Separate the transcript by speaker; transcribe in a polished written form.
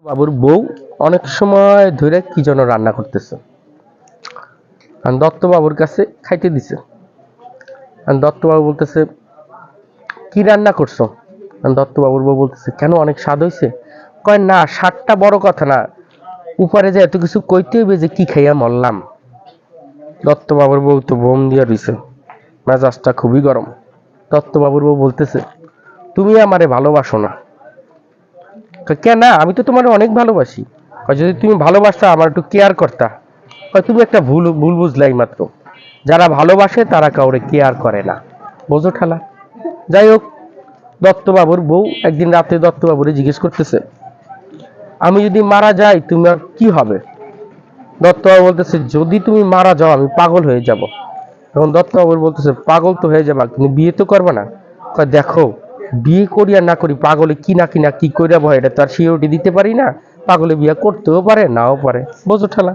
Speaker 1: বাবুর বউ অনেক সময় ধরে কি যেন রান্না করতেছে। আর দত্ত বাবুর কাছে খাইতে দিছে। আর দত্ত বাবু বলতেছে, কি রান্না করছো? আর দত্ত বাবুর বউ বলতেছে, কেন অনেক স্বাদ হয়েছে? কয় না, স্বাদটা বড় কথা না, উপরে যে এত কিছু কইতে হইবে যে কি খাইয়া মরলাম। দত্ত বাবুর বউ তো বোম দিয়া দিছে, মেজাজটা খুবই গরম। দত্ত বাবুর বউ বলতেছে, তুমি আমারে ভালোবাসো না। কেন, আমি তো তোমার অনেক ভালোবাসি। যদি তুমি ভালোবাসতা আমার একটু কেয়ার করতা। তুমি একটা ভুল ভুল বুঝলাই মাত্র, যারা ভালোবাসে তারা কাউরে কেয়ার করে না, বোঝো ঠালা। যাই হোক, দত্তবাবুর বউ একদিন রাতে দত্তবাবুরে জিজ্ঞেস করতেছে, আমি যদি মারা যাই তুমি আর কি হবে? দত্তবাবু বলতেছে, যদি তুমি মারা যাও আমি পাগল হয়ে যাব। তখন দত্তবাবুর বলতেছে, পাগল তো হয়ে যাবা, কিন্তু বিয়ে তো করবে না। দেখো, বিয়ে করি আর না করি, পাগলে কি না কি কইরা ভয়, এটা তো আর সিওরিটি দিতে পারি না। পাগলে বিয়ে করতেও পারে, নাও পারে, বোঝো ঠেলা।